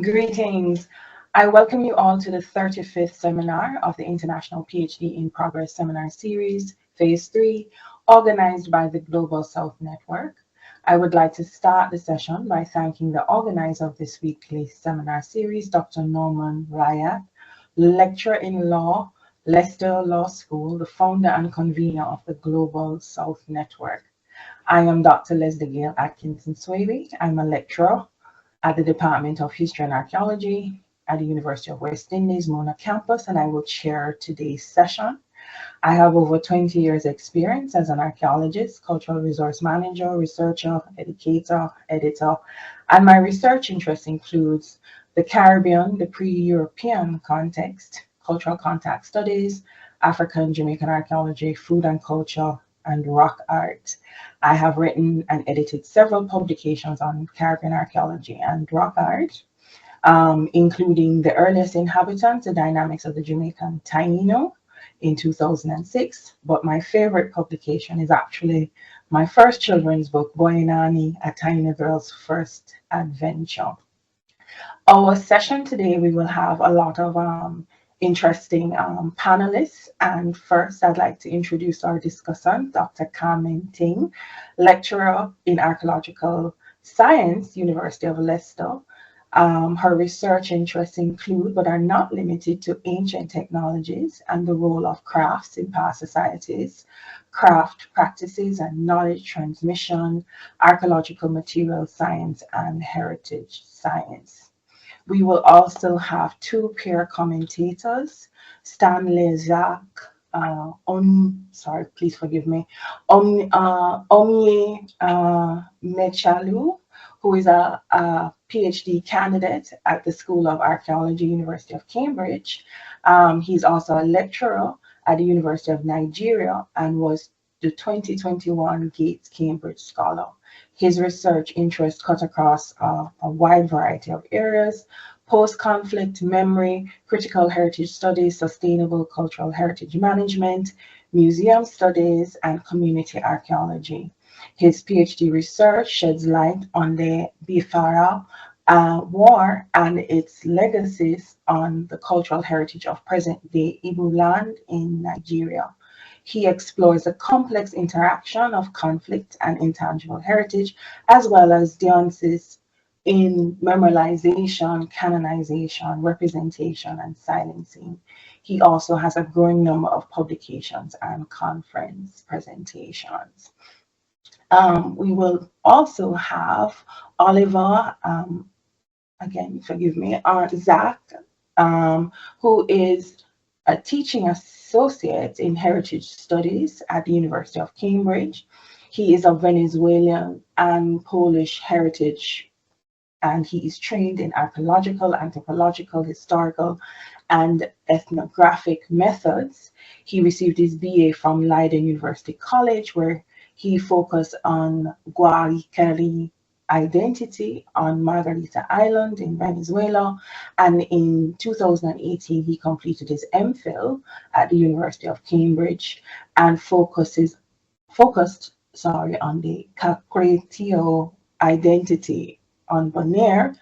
Greetings. I welcome you all to the 35th seminar of the International PhD in Progress Seminar Series, Phase 3, organized by the Global South Network. I would like to start the session by thanking the organizer of this weekly seminar series, Dr. Norman Ryatt, lecturer in law, Leicester Law School, the founder and convener of the Global South Network. I am Dr. Lesley-Gail Atkinson Swaby. I'm a lecturer at the Department of History and Archaeology at the University of West Indies, Mona campus, and I will chair today's session. I have over 20 years experience as an archaeologist, cultural resource manager, researcher, educator, editor, and my research interests includes the Caribbean, the pre-European context, cultural contact studies, African Jamaican archaeology, food and culture, and rock art. I have written and edited several publications on Caribbean archaeology and rock art, including The Earliest Inhabitants, The Dynamics of the Jamaican Taino in 2006. But my favorite publication is actually my first children's book, Boy and Annie, A Taino Girl's First Adventure. Our session today, we will have a lot of interesting panelists. And first, I'd like to introduce our discussant, Dr. Carmen Ting, lecturer in archaeological science, University of Leicester. Her research interests include, but are not limited to, ancient technologies and the role of crafts in past societies, craft practices and knowledge transmission, archaeological material science, and heritage science. We will also have two peer commentators, Stanley Jachike Onyemechalu, who is a PhD candidate at the School of Archaeology, University of Cambridge. He's also a lecturer at the University of Nigeria and was the 2021 Gates Cambridge Scholar. His research interests cut across a wide variety of areas: post-conflict memory, critical heritage studies, sustainable cultural heritage management, museum studies, and community archaeology. His PhD research sheds light on the Biafra War and its legacies on the cultural heritage of present-day Igbo land in Nigeria. He explores the complex interaction of conflict and intangible heritage, as well as nuances in memorialization, canonization, representation, and silencing. He also has a growing number of publications and conference presentations. We will also have Oliver, again, forgive me, Zach, who is a teaching associate in heritage studies at the University of Cambridge. He is of Venezuelan and Polish heritage, and he is trained in archaeological, anthropological, historical, and ethnographic methods. He received his BA from Leiden University College, where he focused on Guayquerí identity on Margarita Island in Venezuela, and in 2018 he completed his MPhil at the University of Cambridge and focused on the Caquetio identity on Bonaire,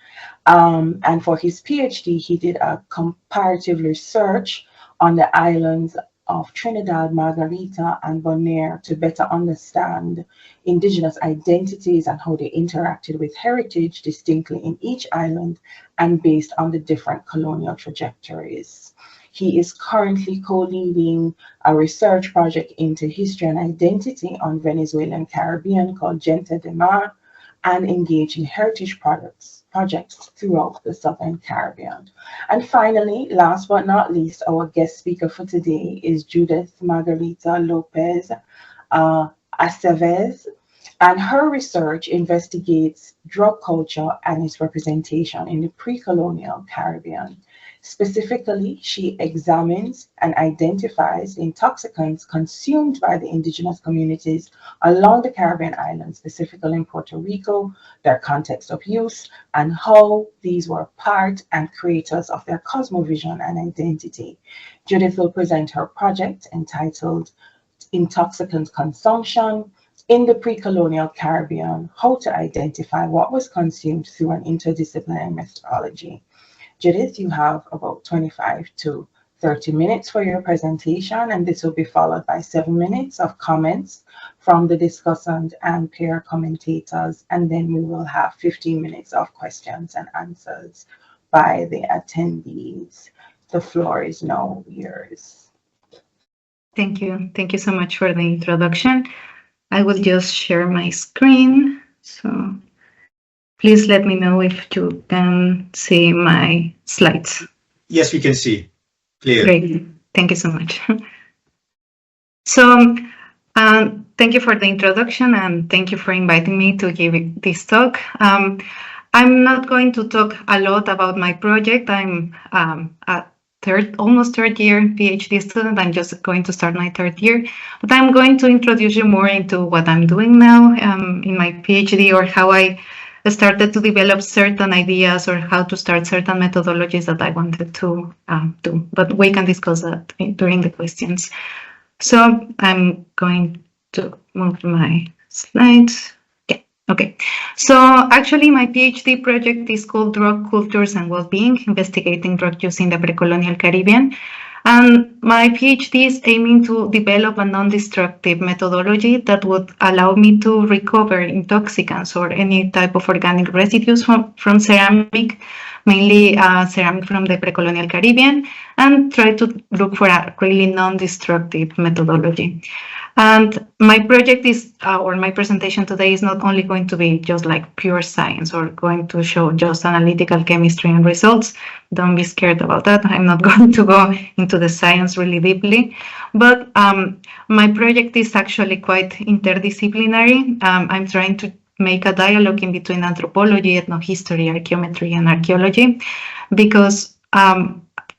and for his PhD he did a comparative research on the islands of Trinidad, Margarita, and Bonaire to better understand indigenous identities and how they interacted with heritage distinctly in each island and based on the different colonial trajectories. He is currently co-leading a research project into history and identity on Venezuelan Caribbean called Gente de Mar, and engage in heritage projects throughout the Southern Caribbean. And finally, last but not least, our guest speaker for today is Judith Margarita López Aceves, and her research investigates drug culture and its representation in the pre-colonial Caribbean. Specifically, she examines and identifies the intoxicants consumed by the indigenous communities along the Caribbean islands, specifically in Puerto Rico, their context of use, and how these were part and creators of their cosmovision and identity. Judith will present her project entitled Intoxicant Consumption in the Precolonial Caribbean, how to identify what was consumed through an interdisciplinary methodology. Judith, you have about 25 to 30 minutes for your presentation, and this will be followed by 7 minutes of comments from the discussant and peer commentators, and then we will have 15 minutes of questions and answers by the attendees. The floor is now yours. Thank you. Thank you so much for the introduction. I will just share my screen. So please let me know if you can see my slides. Yes, we can see. Clear. Great. Thank you so much. So thank you for the introduction and thank you for inviting me to give this talk. I'm not going to talk a lot about my project. I'm almost third year PhD student. I'm just going to start my third year, but I'm going to introduce you more into what I'm doing now in my PhD, or how I started to develop certain ideas or how to start certain methodologies that I wanted to do. But we can discuss that during the questions. So I'm going to move my slides. Yeah, okay. So actually my PhD project is called Drug Cultures and Wellbeing, Investigating Drug Use in the Precolonial Caribbean. And my PhD is aiming to develop a non-destructive methodology that would allow me to recover intoxicants or any type of organic residues from ceramic, mainly ceramic from the Precolonial Caribbean, and try to look for a really non-destructive methodology. And my project is, or my presentation today is not only going to be just like pure science or going to show just analytical chemistry and results. Don't be scared about that. I'm not going to go into the science really deeply, but my project is actually quite interdisciplinary. I'm trying to make a dialogue in between anthropology, ethnohistory, archaeometry, and archaeology, because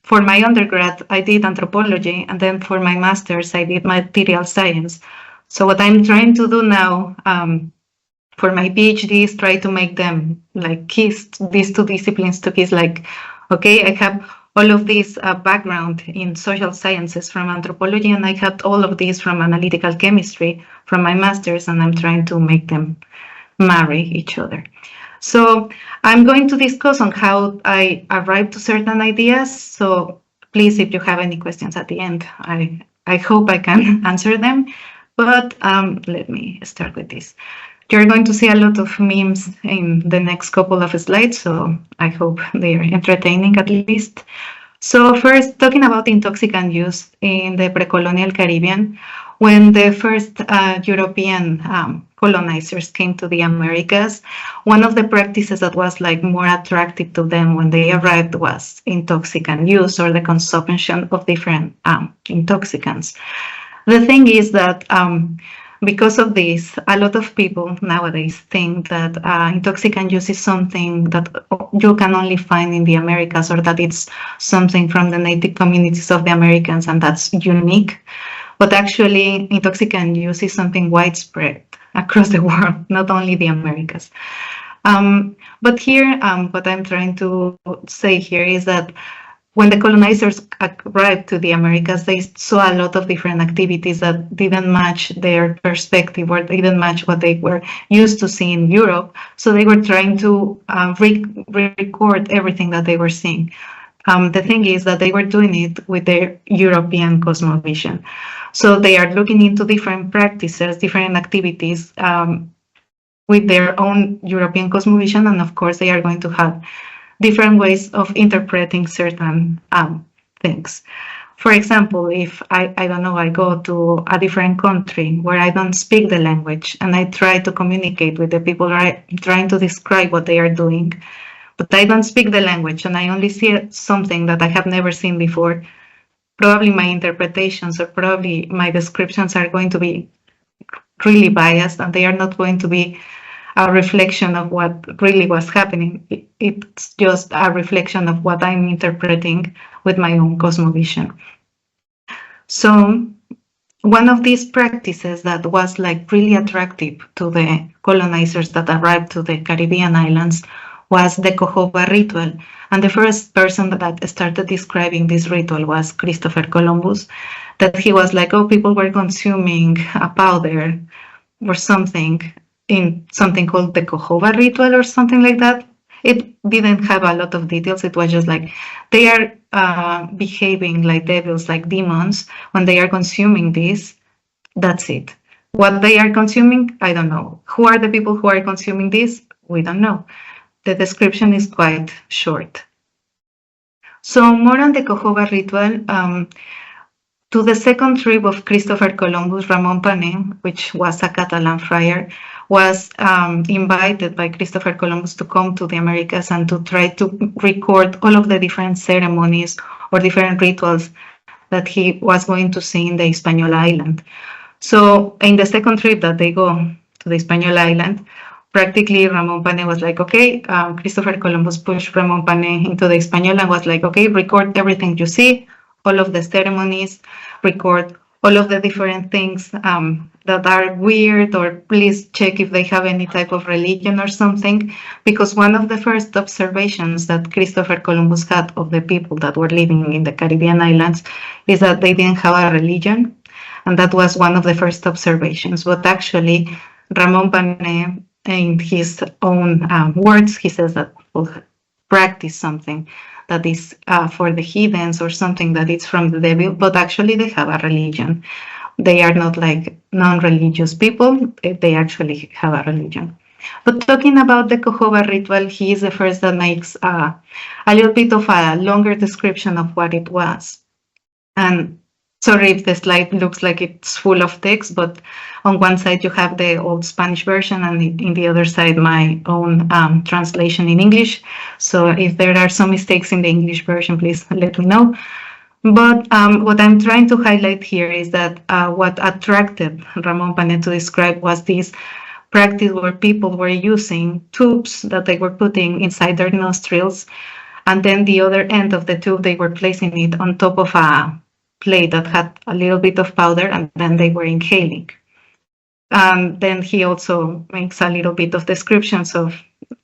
for my undergrad, I did anthropology, and then for my master's, I did material science. So what I'm trying to do now for my PhD is try to make them like kiss these two disciplines to kiss, like, okay, I have all of this background in social sciences from anthropology, and I have all of this from analytical chemistry from my master's, and I'm trying to make them marry each other. So I'm going to discuss on how I arrived to certain ideas. So please, if you have any questions at the end, I hope I can answer them. But let me start with this. You're going to see a lot of memes in the next couple of slides, so I hope they are entertaining at least. So first, talking about intoxicant use in the Precolonial Caribbean, when the first European colonizers came to the Americas, one of the practices that was like more attractive to them when they arrived was intoxicant use, or the consumption of different intoxicants. The thing is that because of this, a lot of people nowadays think that intoxicant use is something that you can only find in the Americas, or that it's something from the native communities of the Americans and that's unique. But actually, intoxicant use is something widespread across the world, not only the Americas. But here, what I'm trying to say here is that when the colonizers arrived to the Americas, they saw a lot of different activities that didn't match their perspective or didn't match what they were used to seeing in Europe. So they were trying to record everything that they were seeing. The thing is that they were doing it with their European cosmovision. So they are looking into different practices, different activities with their own European cosmovision. And of course, they are going to have different ways of interpreting certain things. For example, if I don't know, I go to a different country where I don't speak the language and I try to communicate with the people, trying to describe what they are doing, but I don't speak the language and I only see something that I have never seen before, probably my interpretations or probably my descriptions are going to be really biased, and they are not going to be a reflection of what really was happening. It's just a reflection of what I'm interpreting with my own cosmovision. So one of these practices that was like really attractive to the colonizers that arrived to the Caribbean islands was the cojoba ritual. And the first person that started describing this ritual was Christopher Columbus, that he was like, oh, people were consuming a powder or something in something called the cojoba ritual or something like that. It didn't have a lot of details. It was just like they are behaving like devils, like demons, when they are consuming this. That's it. What they are consuming, I don't know. Who are the people who are consuming this? We don't know. The description is quite short. So more on the cojoba ritual. To the second trip of Christopher Columbus, Ramon Pané, which was a Catalan friar, was invited by Christopher Columbus to come to the Americas and to try to record all of the different ceremonies or different rituals that he was going to see in the Hispaniola island. So in the second trip that they go to the Hispaniola island, practically Ramon Pané was like, okay, Christopher Columbus pushed Ramon Pané into the Hispaniola and was like, okay, record everything you see, all of the ceremonies, record all of the different things that are weird, or please check if they have any type of religion or something, because one of the first observations that Christopher Columbus had of the people that were living in the Caribbean islands is that they didn't have a religion, and that was one of the first observations. But actually, Ramon Pané, in his own words, he says that people practice something that is for the heathens or something that is from the devil, but actually they have a religion. They are not like non-religious people, they actually have a religion. But talking about the cojoba ritual, he is the first that makes a little bit of a longer description of what it was. And sorry if the slide looks like it's full of text, but on one side you have the old Spanish version, and in the other side my own translation in English. So if there are some mistakes in the English version, please let me know. But what I'm trying to highlight here is that what attracted Ramon Pané to describe was this practice where people were using tubes that they were putting inside their nostrils, and then the other end of the tube, they were placing it on top of a plate that had a little bit of powder, and then they were inhaling. Then he also makes a little bit of descriptions of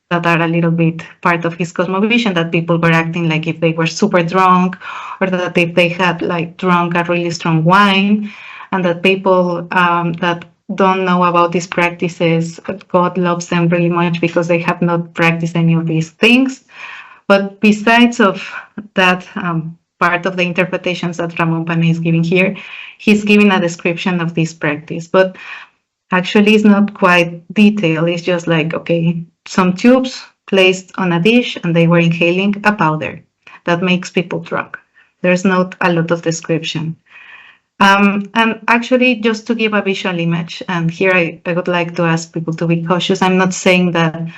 that are a little bit part of his cosmovision, that people were acting like if they were super drunk, or that if they had like drunk a really strong wine, and that people that don't know about these practices, God loves them really much because they have not practiced any of these things. But besides of that part of the interpretations that Ramon Pané is giving here, he's giving a description of this practice, but actually it's not quite detailed. It's just like, okay, some tubes placed on a dish and they were inhaling a powder that makes people drunk. There's not a lot of description. And actually, just to give a visual image, and here I would like to ask people to be cautious. I'm not saying that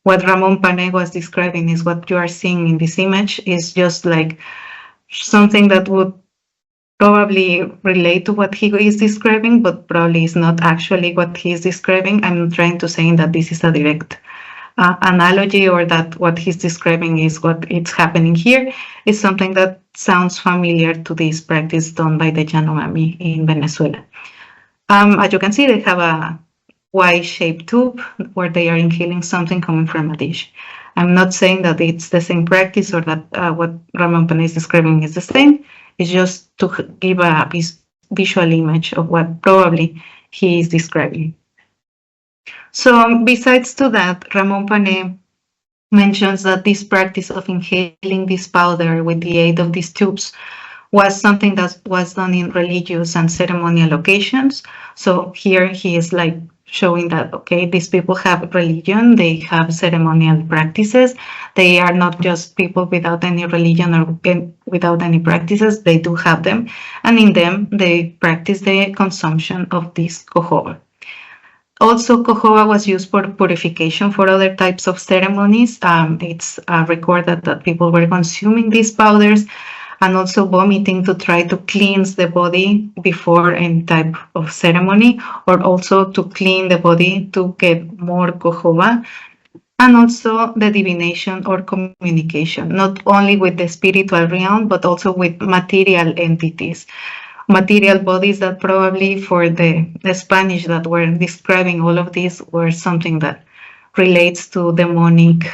what Ramon Pané was describing is what you are seeing in this image. Is just like something that would probably relate to what he is describing, but probably is not actually what he is describing. I'm trying to say that this is a direct analogy, or that what he's describing is what it's happening here, is something that sounds familiar to this practice done by the Yanomami in Venezuela. As you can see, they have a Y-shaped tube where they are inhaling something coming from a dish. I'm not saying that it's the same practice, or that what Ramon Pané is describing is the same. It's just to give a visual image of what probably he is describing. So besides to that, Ramon Pané mentions that this practice of inhaling this powder with the aid of these tubes was something that was done in religious and ceremonial occasions. So here he is like showing that, okay, these people have religion, they have ceremonial practices, they are not just people without any religion or without any practices, they do have them, and in them they practice the consumption of this cojoba. Also, cojoba was used for purification for other types of ceremonies. It's recorded that people were consuming these powders and also vomiting to try to cleanse the body before any type of ceremony, or also to clean the body to get more cojoba, and also the divination or communication, not only with the spiritual realm, but also with material entities, material bodies that probably for the Spanish that were describing all of this were something that relates to demonic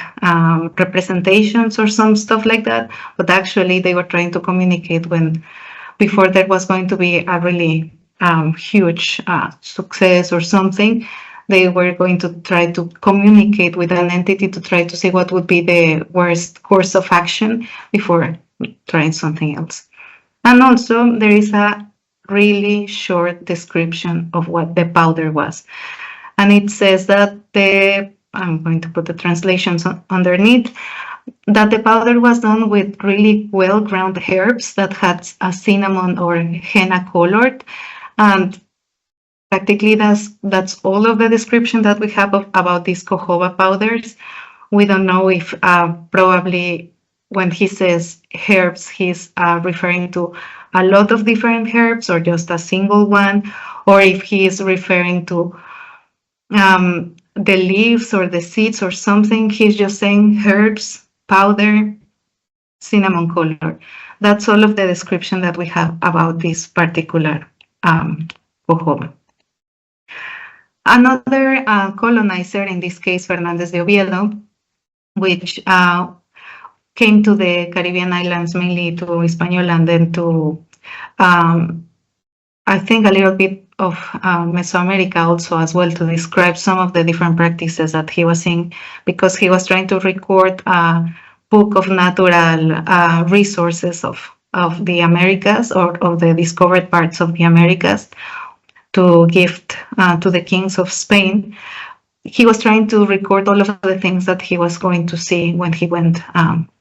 representations or some stuff like that. But actually they were trying to communicate when before there was going to be a really huge success or something, they were going to try to communicate with an entity to try to see what would be the worst course of action before trying something else. And also there is a really short description of what the powder was. And it says that I'm going to put the translations underneath, that the powder was done with really well-ground herbs that had a cinnamon or henna colored. And practically that's all of the description that we have about these cojoba powders. We don't know if probably when he says herbs, he's referring to a lot of different herbs or just a single one, or if he is referring to the leaves or the seeds or something. He's just saying herbs, powder, cinnamon color. That's all of the description that we have about this particular cojoba. Another colonizer, in this case Fernández de Oviedo, which came to the Caribbean islands, mainly to Hispaniola, and then to, I think, a little bit of Mesoamerica also as well, to describe some of the different practices that he was seeing, because he was trying to record a book of natural resources of the Americas, or of the discovered parts of the Americas, to gift to the kings of Spain. He was trying to record all of the things that he was going to see when he went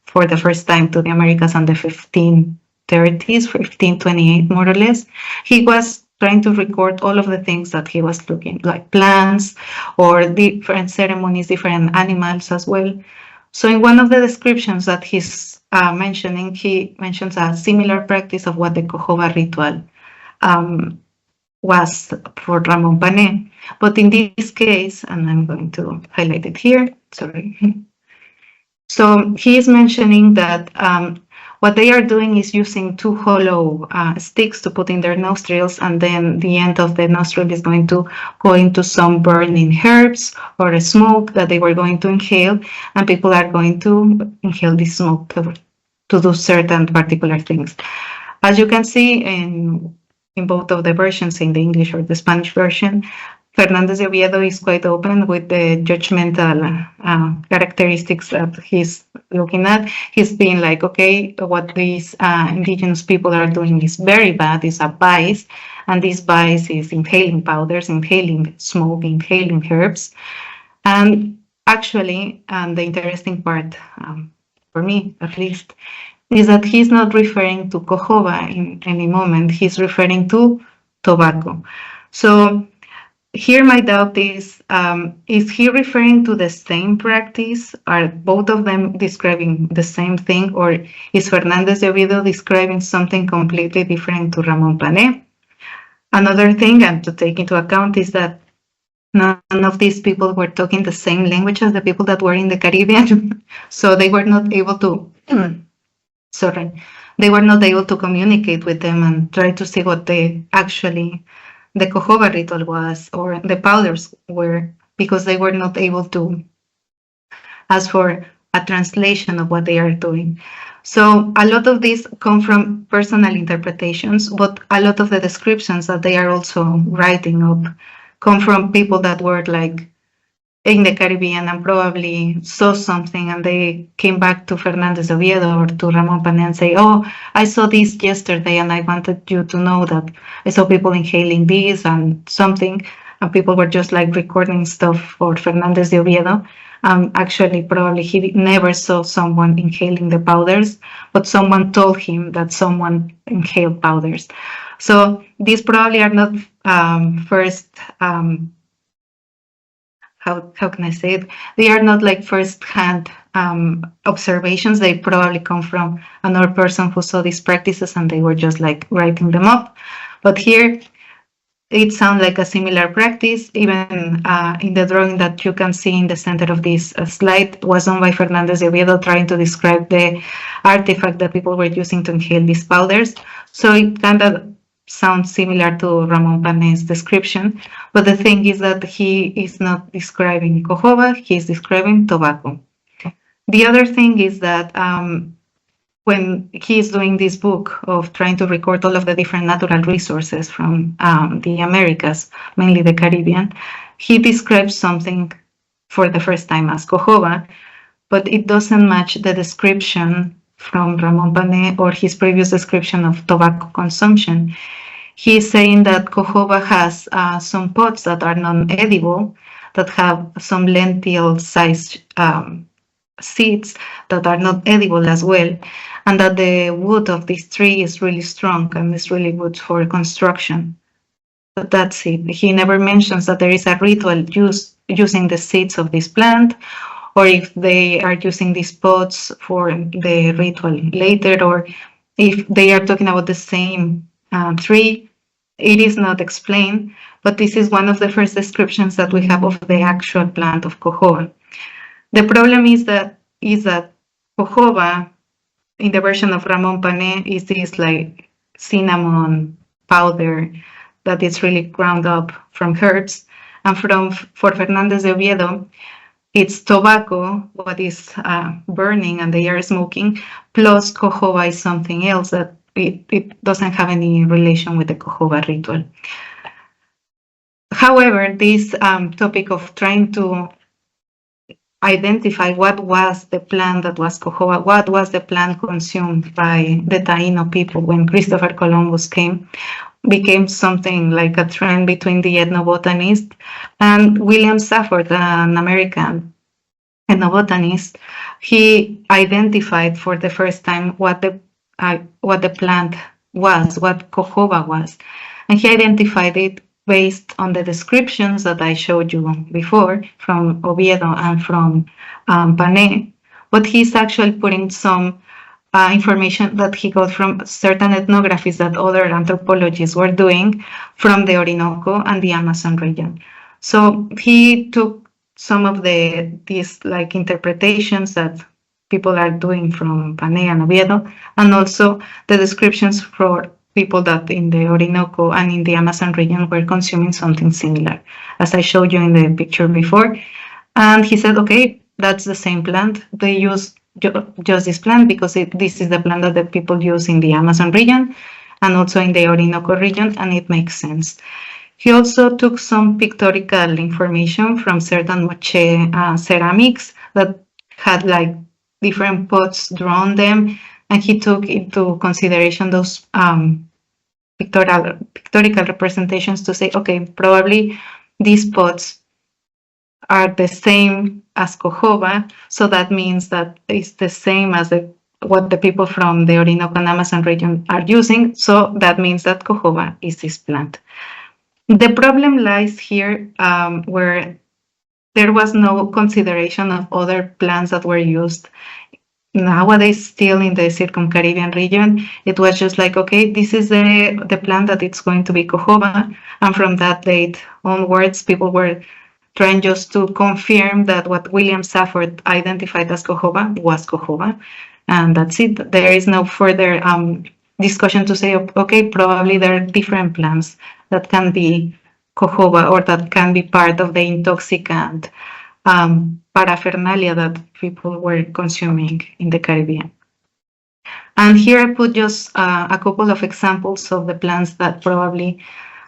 for the first time to the Americas in the 1530s, 1528 more or less. He was trying to record all of the things that he was looking, like plants or different ceremonies, different animals as well. So in one of the descriptions that he's mentioning, he mentions a similar practice of what the cojoba ritual was for Ramon Pané. But in this case, and I'm going to highlight it here, sorry. So he is mentioning that what they are doing is using two hollow sticks to put in their nostrils, and then the end of the nostril is going to go into some burning herbs or a smoke that they were going to inhale, and people are going to inhale this smoke to do certain particular things. As you can see in both of the versions, in the English or the Spanish version, Fernández de Oviedo is quite open with the judgmental characteristics that he's looking at. He's being like, okay, what these indigenous people are doing is very bad, it's a vice, and this vice is inhaling powders, inhaling smoke, inhaling herbs. And actually, the interesting part, for me at least, is that he's not referring to cojoba in any moment, he's referring to tobacco. So here my doubt is he referring to the same practice? Are both of them describing the same thing? Or is Fernández de Oviedo describing something completely different to Ramon Pané? Another thing, and to take into account, is that none of these people were talking the same language as the people that were in the Caribbean. So they were not able to, they were not able to communicate with them and try to see what they actually, the cojoba ritual was, or the powders were, because they were not able to ask for a translation of what they are doing. So a lot of these come from personal interpretations, but a lot of the descriptions that they are also writing up come from people that were like in the Caribbean and probably saw something, and they came back to Fernández de Oviedo or to Ramon Pané and say, oh, I saw this yesterday and I wanted you to know that I saw people inhaling this and something, and people were just like recording stuff for Fernández de Oviedo. Actually, probably he never saw someone inhaling the powders, but someone told him that someone inhaled powders. So these probably are not first, how can I say it? They are not like first-hand observations. They probably come from another person who saw these practices and they were just like writing them up. But here, it sounds like a similar practice. Even in the drawing that you can see in the center of this slide was done by Fernández de Oviedo, trying to describe the artifact that people were using to inhale these powders. So it kind of sounds similar to Ramón Pané's description, but the thing is that he is not describing cojoba, he's describing tobacco. The other thing is that when he's doing this book of trying to record all of the different natural resources from the Americas, mainly the Caribbean, he describes something for the first time as cojoba, but it doesn't match the description from Ramón Pané or his previous description of tobacco consumption. He's saying that cojoba has some pods that are non-edible, that have some lentil-sized seeds that are not edible as well, and that the wood of this tree is really strong and is really good for construction. But that's it. He never mentions that there is a ritual using the seeds of this plant, or if they are using these pods for the ritual later, or if they are talking about the same tree. It is not explained, but this is one of the first descriptions that we have of the actual plant of cojoba. The problem is that cojoba, in the version of Ramón Pané, is this like cinnamon powder that is really ground up from herbs, and for Fernández de Oviedo, it's tobacco, what is burning and they are smoking, plus cojoba is something else that it doesn't have any relation with the cojoba ritual. However, this topic of trying to identify what was the plant that was cojoba, what was the plant consumed by the Taíno people when Christopher Columbus came, became something like a trend between the ethnobotanist and William Safford, an American ethnobotanist. He identified for the first time what the plant was, what cojoba was, and he identified it based on the descriptions that I showed you before from Oviedo and from Pané, but he's actually putting some information that he got from certain ethnographies that other anthropologists were doing from the Orinoco and the Amazon region. So he took some of these like interpretations that people are doing from Pané and Oviedo, and also the descriptions for people that in the Orinoco and in the Amazon region were consuming something similar, as I showed you in the picture before. And he said, okay, that's the same plant. They use just this plant because this is the plant that the people use in the Amazon region and also in the Orinoco region, and it makes sense. He also took some pictorial information from certain moche ceramics that had like different pots drawn them, and he took into consideration those pictorial representations to say, okay, probably these pots are the same as cojoba, so that means that it's the same as what the people from the Orinoco and Amazon region are using, so that means that cojoba is this plant. The problem lies here where there was no consideration of other plants that were used nowadays still in the Circum-Caribbean region. It was just like, okay, this is the plant that it's going to be cojoba, and from that date onwards, people were trying just to confirm that what William Safford identified as cojoba was cojoba, and that's it. There is no further discussion to say, okay, probably there are different plants that can be cojoba or that can be part of the intoxicant paraphernalia that people were consuming in the Caribbean. And here I put just a couple of examples of the plants that probably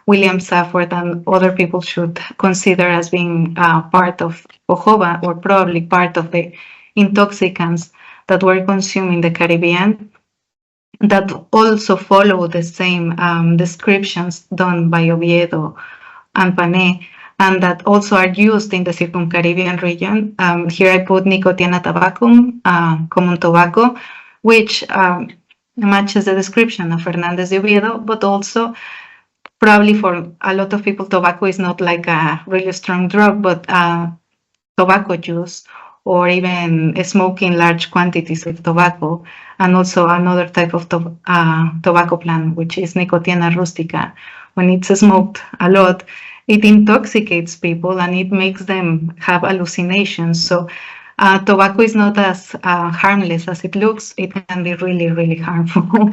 William Safford and other people should consider as being part of cojoba, or probably part of the intoxicants that were consumed in the Caribbean, that also follow the same descriptions done by Oviedo and Pané, and that also are used in the Circum-Caribbean region. Here I put Nicotiana tabacum, common tobacco, which matches the description of Fernández de Oviedo, but also probably for a lot of people, tobacco is not like a really strong drug, but tobacco juice or even smoking large quantities of tobacco, and also another type of tobacco plant, which is Nicotiana rustica. When it's smoked a lot, it intoxicates people and it makes them have hallucinations. So tobacco is not as harmless as it looks. It can be really, really harmful.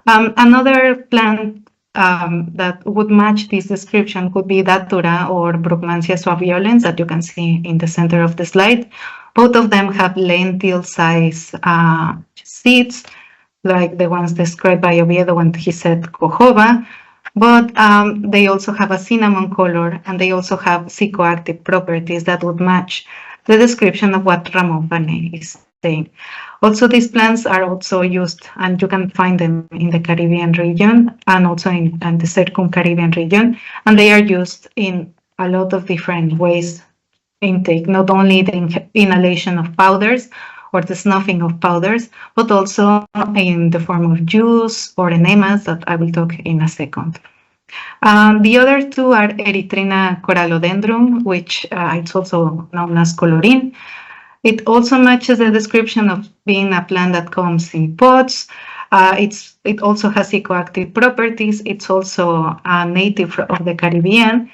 Another plant that would match this description could be Datura or Brugmansia suaviolens that you can see in the center of the slide. Both of them have lentil-sized seeds, like the ones described by Oviedo when he said cojoba, but they also have a cinnamon color, and they also have psychoactive properties that would match the description of what Ramon Panet is saying. Also, these plants are also used, and you can find them in the Caribbean region and also in the Circum-Caribbean region, and they are used in a lot of different ways intake, not only the inhalation of powders or the snuffing of powders, but also in the form of juice or enemas that I will talk in a second. The other two are Erythrina corallodendrum, which it's also known as colorin. It also matches the description of being a plant that comes in pots. It also has psychoactive properties. It's also a native of the Caribbean,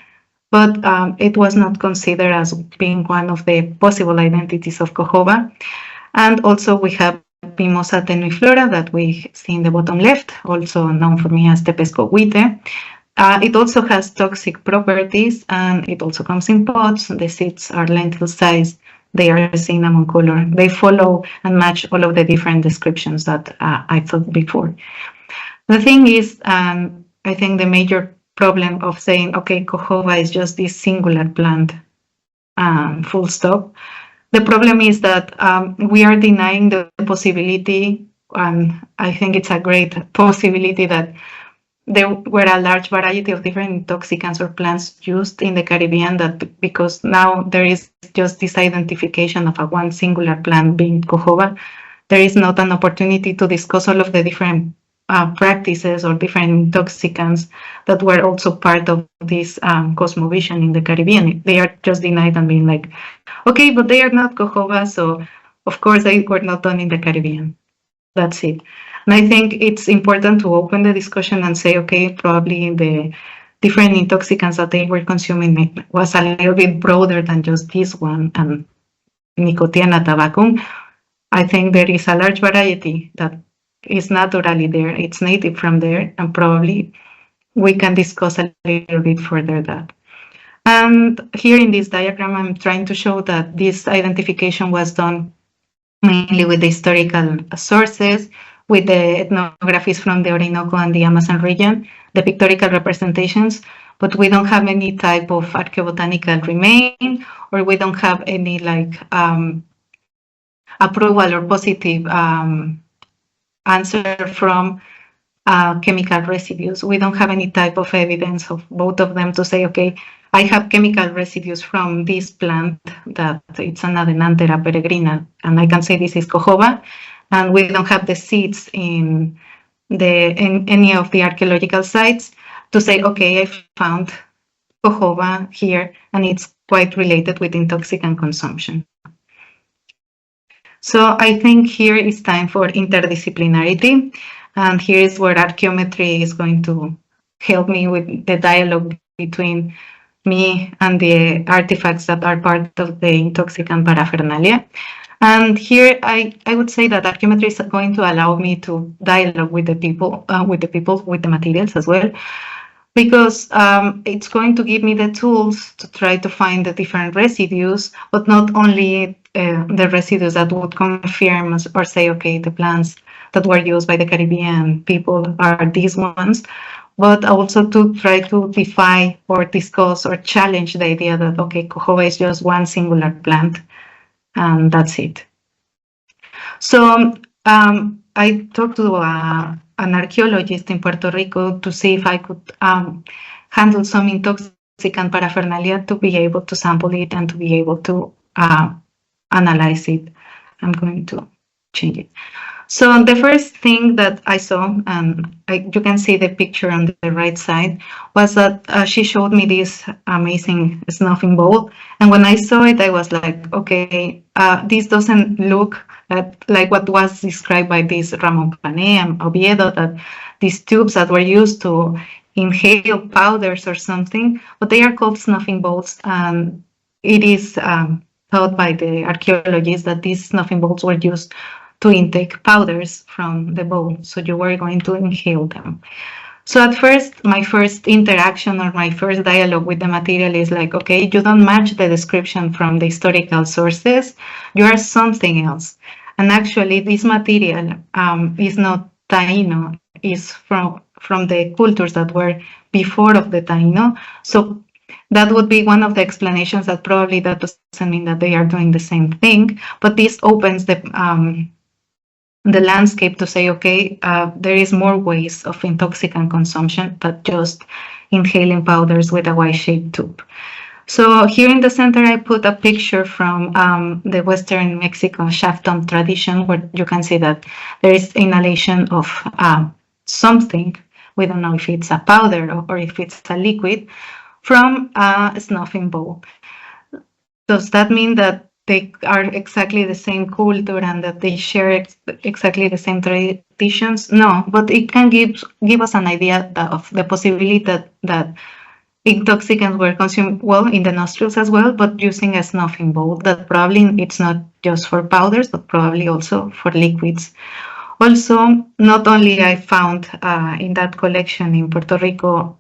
but it was not considered as being one of the possible identities of cojoba. And also we have Mimosa tenuiflora that we see in the bottom left, also known for me as Tepesco huite. It also has toxic properties, and it also comes in pots. The seeds are lentil-sized. They are cinnamon color. They follow and match all of the different descriptions that I thought before. The thing is, I think the major problem of saying, okay, cojoba is just this singular plant, full stop. The problem is that we are denying the possibility, and I think it's a great possibility that there were a large variety of different intoxicants or plants used in the Caribbean, that because now there is just this identification of a one singular plant being cojoba, there is not an opportunity to discuss all of the different practices or different intoxicants that were also part of this cosmovision in the Caribbean. They are just denied and being like, okay, but they are not cojoba, so of course they were not done in the Caribbean. That's it. And I think it's important to open the discussion and say, okay, probably the different intoxicants that they were consuming was a little bit broader than just this one and Nicotiana tabacum. I think there is a large variety that is naturally there. It's native from there, and probably we can discuss a little bit further that. And here in this diagram, I'm trying to show that this identification was done mainly with the historical sources, with the ethnographies from the Orinoco and the Amazon region, the pictorial representations, but we don't have any type of archaeobotanical remain, or we don't have any like approval or positive answer from chemical residues. We don't have any type of evidence of both of them to say, okay, I have chemical residues from this plant that it's an Adenanthera peregrina, and I can say this is cojoba, and we don't have the seeds in any of the archaeological sites to say, okay, I found cojoba here, and it's quite related with intoxicant consumption. So I think here is time for interdisciplinarity, and here is where archaeometry is going to help me with the dialogue between me and the artifacts that are part of the intoxicant paraphernalia. And here I would say that archaeometry is going to allow me to dialogue with the people, with the materials as well, because it's going to give me the tools to try to find the different residues, but not only the residues that would confirm or say, okay, the plants that were used by the Caribbean people are these ones, but also to try to defy or discuss or challenge the idea that, okay, cojoba is just one singular plant, and that's it. So I talked to an archaeologist in Puerto Rico to see if I could handle some intoxicant paraphernalia to be able to sample it and to be able to analyze it. I'm going to change it. So the first thing that I saw, and you can see the picture on the right side, was that she showed me this amazing snuffing bowl. And when I saw it, I was like, okay, this doesn't look like what was described by this Ramon Pané and Oviedo, that these tubes that were used to inhale powders or something, but they are called snuffing bowls. And it is thought by the archaeologists that these snuffing bowls were used to intake powders from the bowl, so you were going to inhale them. So at first, my first interaction or my first dialogue with the material is like, okay, you don't match the description from the historical sources, you are something else. And actually, this material is not Taino, is from the cultures that were before of the Taino. So that would be one of the explanations, that probably that doesn't mean that they are doing the same thing, but this opens the landscape to say, okay, there is more ways of intoxicant consumption than just inhaling powders with a Y-shaped tube. So here in the center, I put a picture from the Western Mexico shaft-dump tradition, where you can see that there is inhalation of something. We don't know if it's a powder or if it's a liquid from a snuffing bowl. Does that mean that they are exactly the same culture and that they share exactly the same traditions? No, but it can give us an idea of the possibility that intoxicants were consumed, well, in the nostrils as well, but using a snuffing bowl, that probably it's not just for powders, but probably also for liquids. Also, not only I found in that collection in Puerto Rico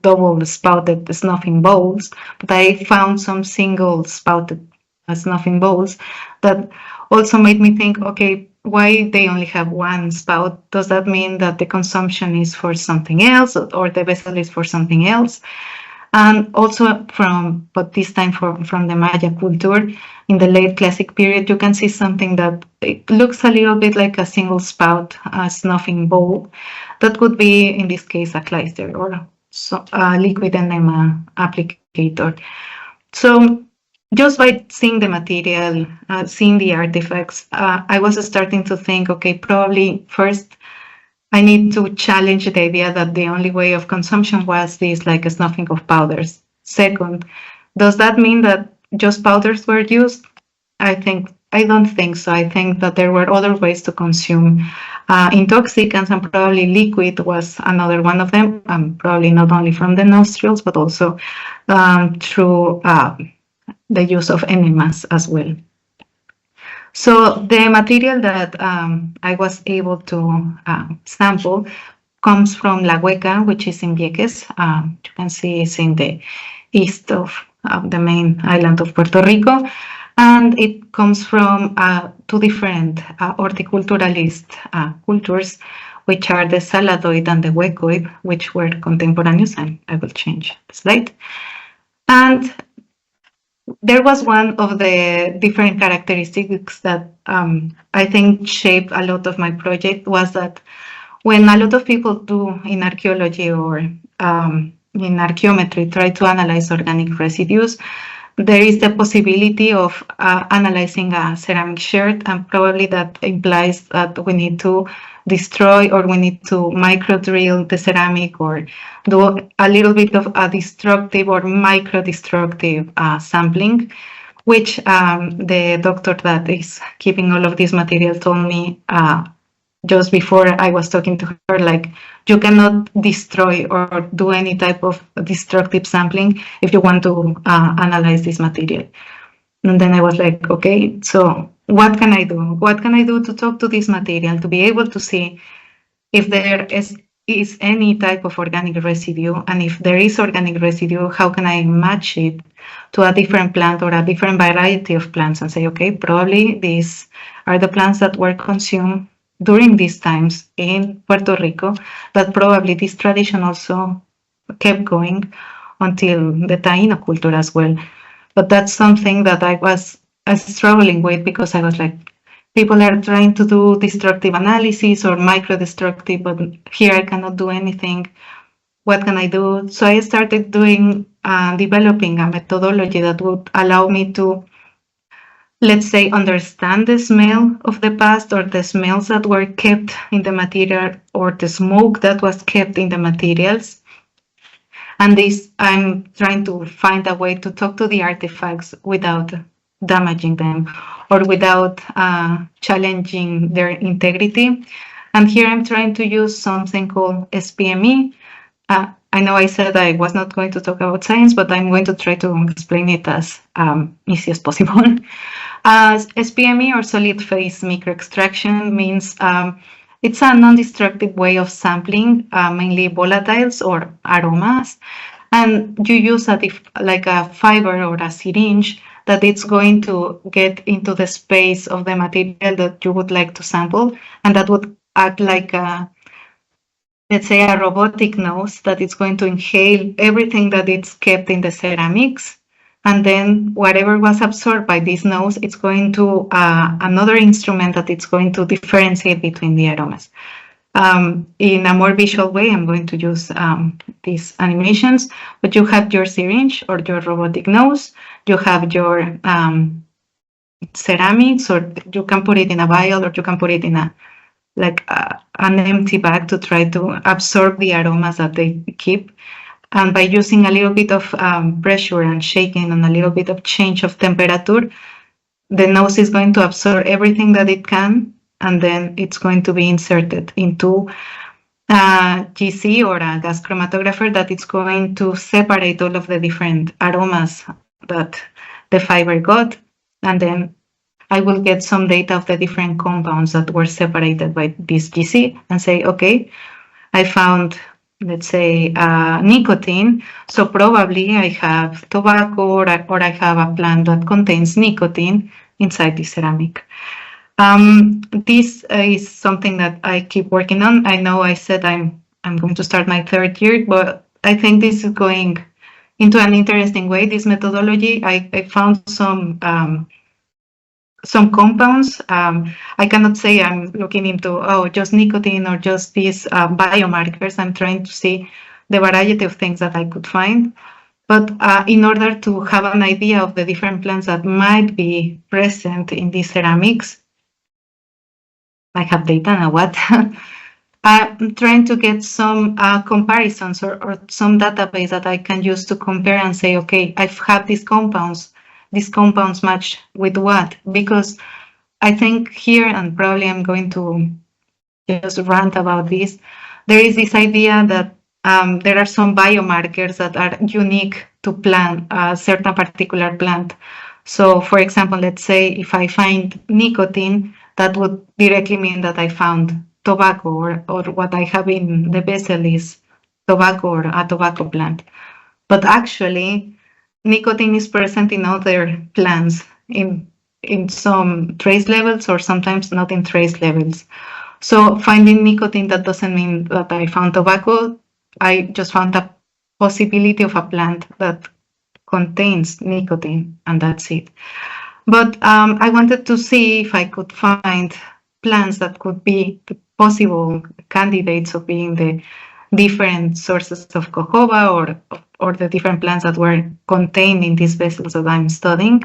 double spouted snuffing bowls, but I found some single spouted snuffing bowls that also made me think, okay, why they only have one spout? Does that mean that the consumption is for something else, or the vessel is for something else? And also but this time from the Maya culture, in the late classic period, you can see something that it looks a little bit like a single spout snuffing bowl. That could be, in this case, a clyster or a liquid enema applicator. So just by seeing the material, seeing the artifacts, I was starting to think, okay, probably first, I need to challenge the idea that the only way of consumption was this, like a snuffing of powders. Second, does that mean that just powders were used? I don't think so. I think that there were other ways to consume intoxicants, and probably liquid was another one of them, probably not only from the nostrils, but also through the use of enemas as well. So the material that I was able to sample comes from La Hueca, which is in Vieques. You can see it's in the east of the main island of Puerto Rico. And it comes from two different horticulturalist cultures, which are the Saladoid and the Huecoid, which were contemporaneous. And I will change the slide. And there was one of the different characteristics that I think shaped a lot of my project, was that when a lot of people do in archaeology or in archaeometry try to analyze organic residues, there is the possibility of analyzing a ceramic sherd, and probably that implies that we need to destroy, or we need to micro drill the ceramic, or do a little bit of a destructive or micro destructive sampling, which the doctor that is keeping all of this material told me just before I was talking to her, like, you cannot destroy or do any type of destructive sampling if you want to analyze this material. And then I was like, okay, so what can I do? What can I do to talk to this material, to be able to see if there is any type of organic residue? And if there is organic residue, how can I match it to a different plant or a different variety of plants and say, okay, probably these are the plants that were consumed during these times in Puerto Rico, but probably this tradition also kept going until the Taino culture as well. But that's something that I was struggling with, because I was like, people are trying to do destructive analysis or micro-destructive, but here I cannot do anything. What can I do? So I started doing, developing a methodology that would allow me to let's say, understand the smell of the past or the smells that were kept in the material or the smoke that was kept in the materials. And this, I'm trying to find a way to talk to the artifacts without damaging them or without challenging their integrity. And here I'm trying to use something called SPME. I know I said I was not going to talk about science, but I'm going to try to explain it as easy as possible. SPME, or solid phase microextraction, means it's a non-destructive way of sampling mainly volatiles or aromas, and you use like a fiber or a syringe that it's going to get into the space of the material that you would like to sample, and that would act like a, let's say, a robotic nose that it's going to inhale everything that it's kept in the ceramics. And then whatever was absorbed by this nose, it's going to another instrument that it's going to differentiate between the aromas. In a more visual way, I'm going to use these animations, but you have your syringe or your robotic nose, you have your ceramics, or you can put it in a vial, or you can put it in a an empty bag to try to absorb the aromas that they keep. And by using a little bit of pressure and shaking and a little bit of change of temperature, the nose is going to absorb everything that it can, and then it's going to be inserted into a GC or a gas chromatographer that it's going to separate all of the different aromas that the fiber got, and then I will get some data of the different compounds that were separated by this GC and say, okay, I found, let's say, nicotine, so probably I have tobacco or I have a plant that contains nicotine inside the ceramic. This is something that I keep working on. I know I said I'm going to start my third year, but I think this is going into an interesting way, this methodology. I found some compounds. I cannot say I'm looking into, just nicotine or just these biomarkers. I'm trying to see the variety of things that I could find. But in order to have an idea of the different plants that might be present in these ceramics, I have data now, what? I'm trying to get some comparisons or some database that I can use to compare and say, okay, I've had these compounds match with what? Because I think here, and probably I'm going to just rant about this, there is this idea that there are some biomarkers that are unique to a certain particular plant. So for example, let's say if I find nicotine, that would directly mean that I found tobacco, or what I have in the vessel is tobacco or a tobacco plant. But actually, nicotine is present in other plants in some trace levels, or sometimes not in trace levels. So finding nicotine, that doesn't mean that I found tobacco. I just found a possibility of a plant that contains nicotine, and that's it. But I wanted to see if I could find plants that could be the possible candidates of being the different sources of jojoba or the different plants that were contained in these vessels that I'm studying.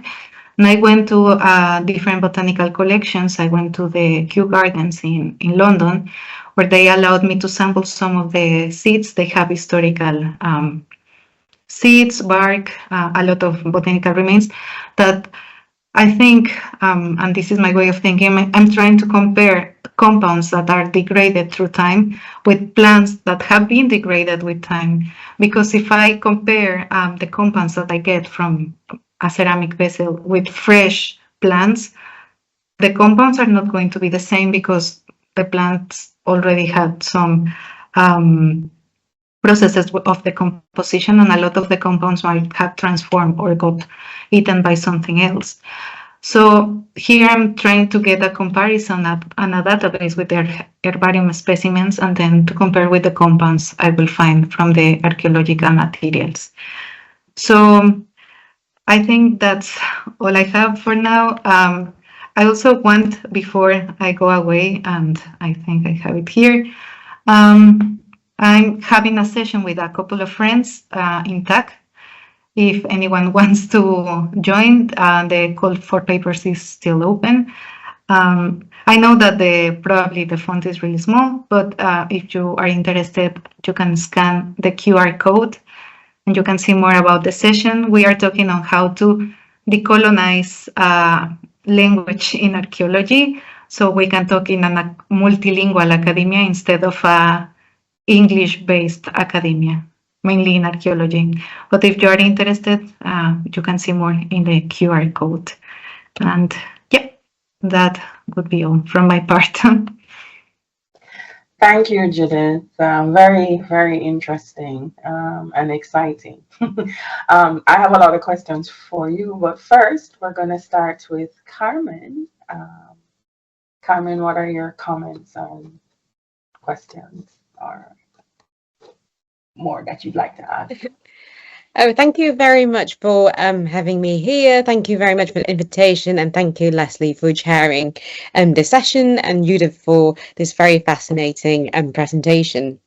And I went to different botanical collections. I went to the Kew Gardens in London, where they allowed me to sample some of the seeds. They have historical seeds, bark, a lot of botanical remains that I think, and this is my way of thinking, I'm trying to compare compounds that are degraded through time with plants that have been degraded with time. Because if I compare the compounds that I get from a ceramic vessel with fresh plants, the compounds are not going to be the same, because the plants already had some processes of the composition, and a lot of the compounds might have transformed or got eaten by something else. So here I'm trying to get a comparison on a database with their herbarium specimens, and then to compare with the compounds I will find from the archaeological materials. So I think that's all I have for now. I also want, before I go away, and I think I have it here, I'm having a session with a couple of friends in TAC, if anyone wants to join, the call for papers is still open. I know that probably the font is really small, but if you are interested, you can scan the QR code and you can see more about the session. We are talking on how to decolonize language in archaeology, so we can talk in a multilingual academia instead of English-based academia, mainly in archaeology. But if you are interested, you can see more in the QR code. And yeah, that would be all from my part. Thank you, Judith. Very, very interesting and exciting. I have a lot of questions for you, but first we're going to start with Carmen. Carmen, what are your comments on questions or more that you'd like to add? Oh, thank you very much for having me here. Thank you very much for the invitation, and thank you, Lesley, for chairing this session, and Judith for this very fascinating presentation.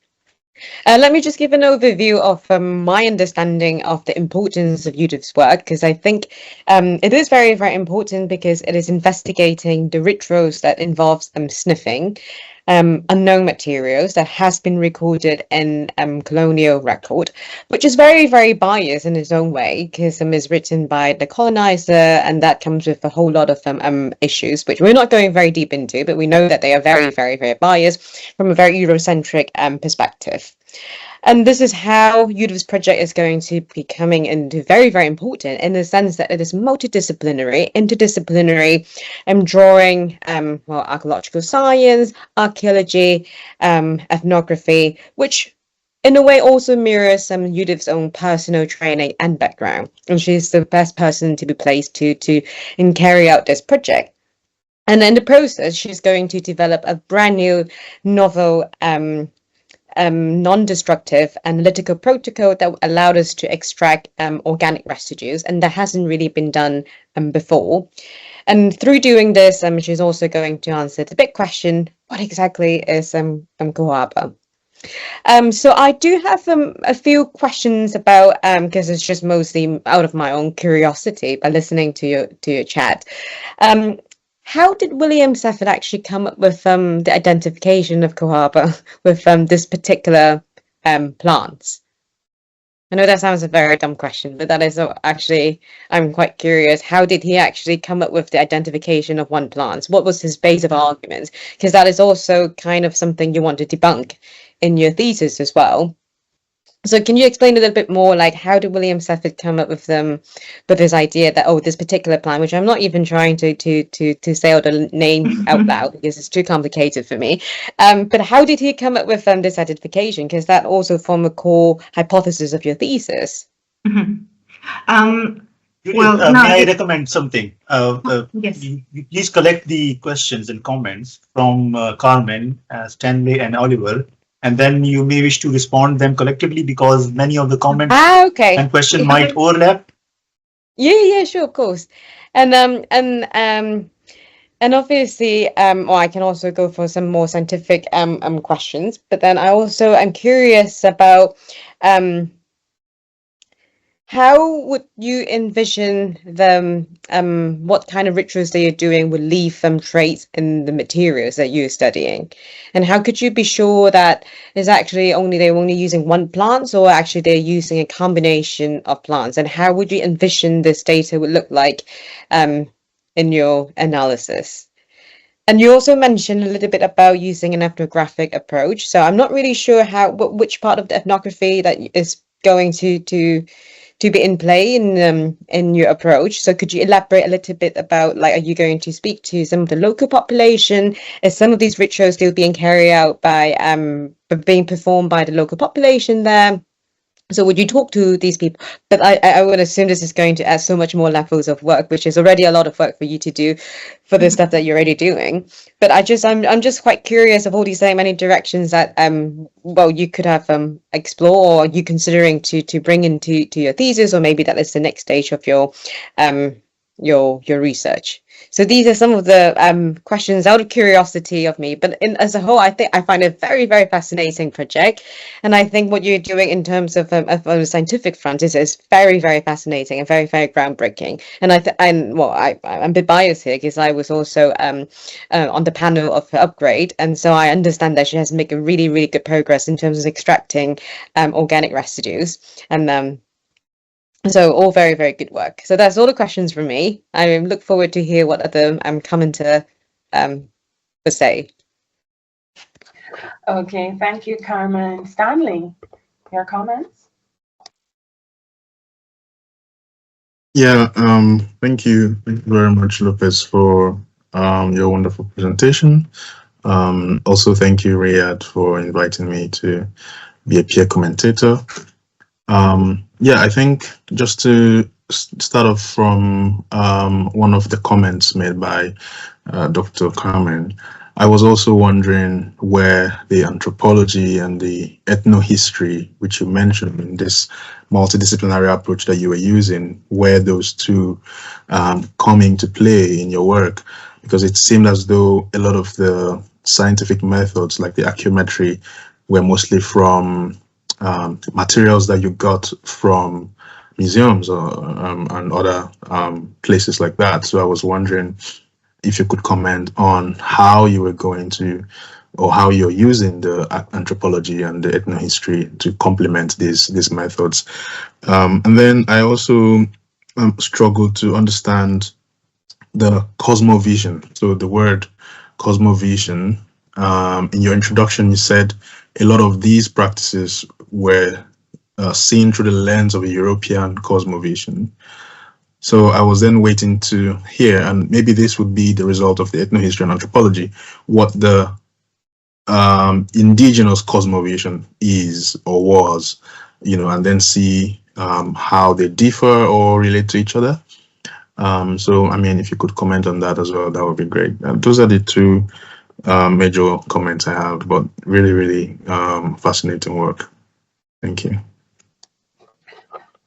Let me just give an overview of my understanding of the importance of Judith's work, because I think it is very, very important because it is investigating the rituals that involves sniffing unknown materials that has been recorded in colonial record, which is very, very biased in its own way, because it's written by the colonizer, and that comes with a whole lot of issues, which we're not going very deep into, but we know that they are very, very, very biased from a very Eurocentric perspective. And this is how Judith's project is going to be coming into very, very important in the sense that it is multidisciplinary, interdisciplinary, drawing, well, archaeological science, archaeology, ethnography, which in a way also mirrors Judith's own personal training and background. And she's the best person to be placed to carry out this project. And in the process, she's going to develop a brand new novel non-destructive analytical protocol that allowed us to extract organic residues, and that hasn't really been done before. And through doing this, she's also going to answer the big question: what exactly is Cohaba? So I do have a few questions about, because it's just mostly out of my own curiosity by listening to your chat. How did William Sefford actually come up with the identification of Cohaba with this particular plants? I know that sounds a very dumb question, but that is actually, I'm quite curious. How did he actually come up with the identification of one plant? What was his base of argument? Because that is also kind of something you want to debunk in your thesis as well. So can you explain a little bit more, like, how did William Sefford come up with this idea that, oh, this particular plant, which I'm not even trying to say out the name out loud because it's too complicated for me, but how did he come up with this identification? Because that also form a core hypothesis of your thesis. Mm-hmm. Well, may I recommend something? Yes. You please collect the questions and comments from Carmen, Stanley, and Oliver. And then you may wish to respond them collectively, because many of the comments and questions might overlap. Yeah, sure, of course. And obviously, or I can also go for some more scientific questions. But then I'm curious about how would you envision what kind of rituals that you're doing would leave traits in the materials that you're studying? And how could you be sure that is actually they're only using one plant, or actually they're using a combination of plants? And how would you envision this data would look like in your analysis? And you also mentioned a little bit about using an ethnographic approach. So I'm not really sure which part of the ethnography that is going to be in play in your approach. So could you elaborate a little bit about, like, are you going to speak to some of the local population? Is some of these rituals still being carried out being performed by the local population there? So would you talk to these people? But I would assume this is going to add so much more levels of work, which is already a lot of work for you to do for the stuff that you're already doing. But I'm just quite curious of all these many directions that well, you could have explore, or you considering to bring into your thesis, or maybe that is the next stage of your your research? So these are some of the questions out of curiosity of me, but as a whole, I find it very, very fascinating project, and I think what you're doing in terms of the scientific front is very, very fascinating and very, very groundbreaking. And I'm a bit biased here because I was also on the panel of Upgrade, and so I understand that she has made a really, really good progress in terms of extracting organic residues, and so all very, very good work. So that's all the questions from me. I look forward to hear what other commenter will say. Okay, thank you, Carmen. Stanley, your comments? Yeah, thank you very much, López, for your wonderful presentation. Also, thank you, Riyad, for inviting me to be a peer commentator. Yeah, I think just to start off from one of the comments made by Dr. Carmen, I was also wondering where the anthropology and the ethnohistory, which you mentioned in this multidisciplinary approach that you were using, where those two come into play in your work, because it seemed as though a lot of the scientific methods like the archaeometry were mostly from materials that you got from museums or and other places like that. So I was wondering if you could comment on how you were going to, or how you're using the anthropology and the ethnohistory to complement these methods. And then I also struggled to understand the cosmovision. So the word cosmovision, in your introduction, you said a lot of these practices were seen through the lens of a European cosmovision. So I was then waiting to hear, and maybe this would be the result of the ethnohistory and anthropology, what the indigenous cosmovision is or was, and then see how they differ or relate to each other. So, I mean, if you could comment on that as well, that would be great. Those are the two major comments I have, but really, really fascinating work. Thank you.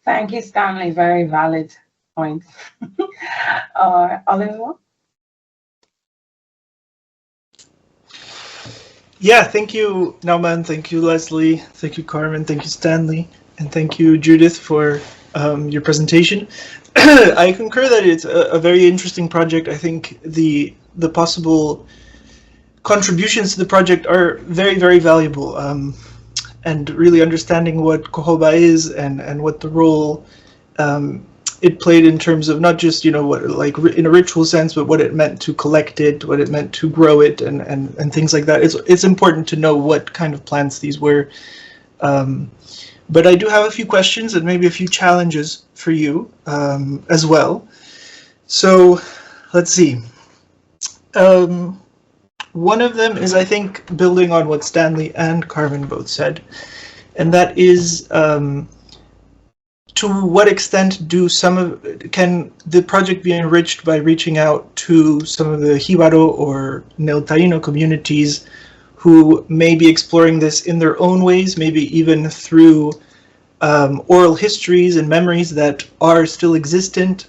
Thank you, Stanley. Very valid points. Oliver? Yeah, thank you, Nauman. Thank you, Leslie. Thank you, Carmen. Thank you, Stanley. And thank you, Judith, for your presentation. I concur that it's a very interesting project. I think the possible contributions to the project are very, very valuable. And really understanding what Cohoba is and what the role it played in terms of not just, what, like in a ritual sense, but what it meant to collect it, what it meant to grow it, and things like that. It's important to know what kind of plants these were. But I do have a few questions and maybe a few challenges for you as well. So let's see. One of them is, I think, building on what Stanley and Carmen both said, and that is to what extent can the project be enriched by reaching out to some of the Jíbaro or Neo-Taíno communities who may be exploring this in their own ways, maybe even through oral histories and memories that are still existent,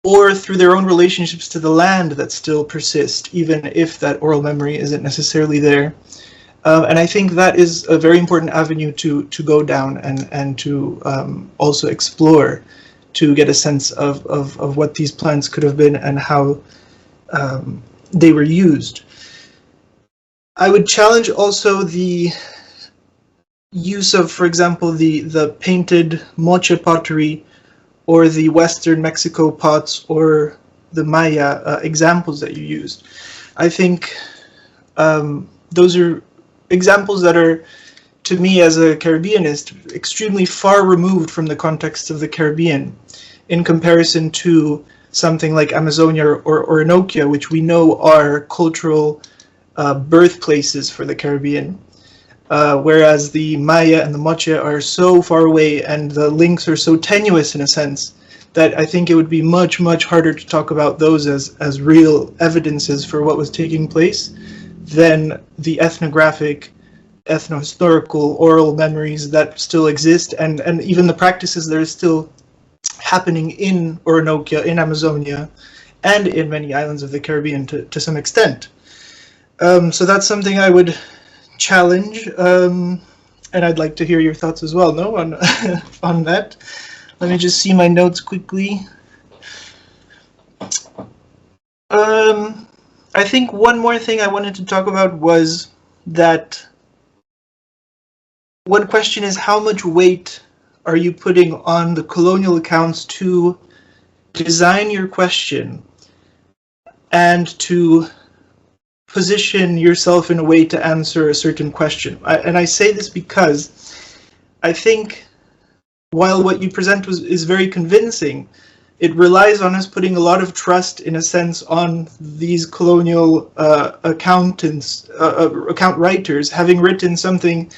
or through their own relationships to the land that still persist, even if that oral memory isn't necessarily there. And I think that is a very important avenue to go down and to also explore, to get a sense of what these plants could have been and how they were used. I would challenge also the use of, for example, the painted moche pottery or the Western Mexico pots or the Maya examples that you used. I think those are examples that are, to me as a Caribbeanist, extremely far removed from the context of the Caribbean in comparison to something like Amazonia or Orinoquia, which we know are cultural birthplaces for the Caribbean. Whereas the Maya and the Moche are so far away and the links are so tenuous in a sense that I think it would be much, much harder to talk about those as real evidences for what was taking place than the ethnographic, ethnohistorical, oral memories that still exist and even the practices that are still happening in Orinoquia, in Amazonia, and in many islands of the Caribbean to some extent. So that's something I would challenge, and I'd like to hear your thoughts as well, no, on on that. Let me just see my notes quickly. I think one more thing I wanted to talk about was that one question is, how much weight are you putting on the colonial accounts to design your question and to position yourself in a way to answer a certain question? And I say this because I think while what you present is very convincing, it relies on us putting a lot of trust, in a sense, on these colonial account writers having written something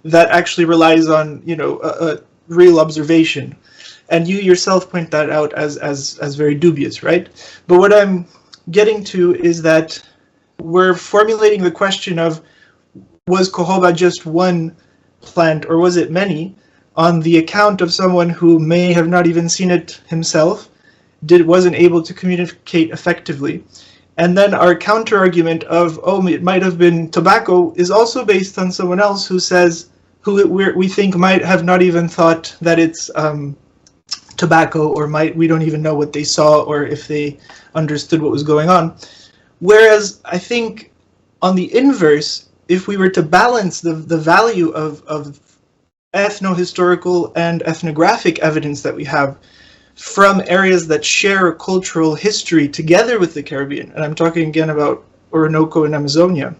that actually relies on, you know, a real observation. And you yourself point that out as very dubious, right? But what I'm getting to is that we're formulating the question of, was cojoba just one plant or was it many, on the account of someone who may have not even seen it himself, wasn't able to communicate effectively. And then our counter argument of, oh, it might have been tobacco, is also based on someone else who says, we think might have not even thought that it's tobacco, or we don't even know what they saw or if they understood what was going on. Whereas I think on the inverse, if we were to balance the value of ethno-historical and ethnographic evidence that we have from areas that share a cultural history together with the Caribbean, and I'm talking again about Orinoco and Amazonia,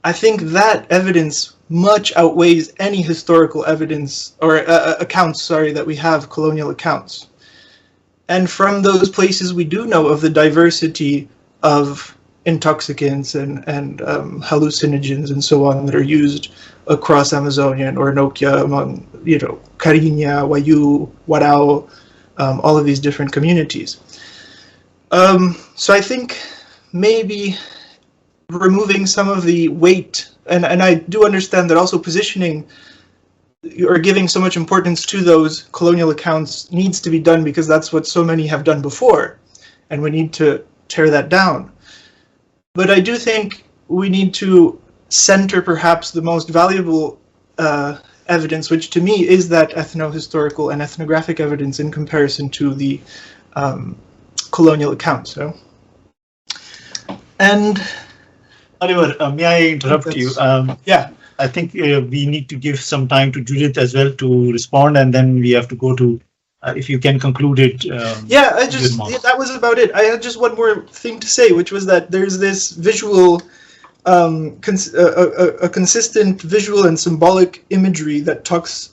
I think that evidence much outweighs any historical evidence or accounts, sorry, that we have, colonial accounts. And from those places we do know of the diversity of intoxicants and hallucinogens and so on that are used across Amazonia and Orinoquia among, you know, Cariña, Wayuu, Warao, all of these different communities. So I think maybe removing some of the weight, and I do understand that also positioning or giving so much importance to those colonial accounts needs to be done, because that's what so many have done before, and we need to tear that down. But I do think we need to center perhaps the most valuable evidence, which to me is that ethno-historical and ethnographic evidence in comparison to the colonial accounts. So, and Oliver, may I interrupt you? Yeah. I think we need to give some time to Judith as well to respond, and then we have to go to, if you can conclude it. Yeah, that was about it. I had just one more thing to say, which was that there's this visual, a consistent visual and symbolic imagery that talks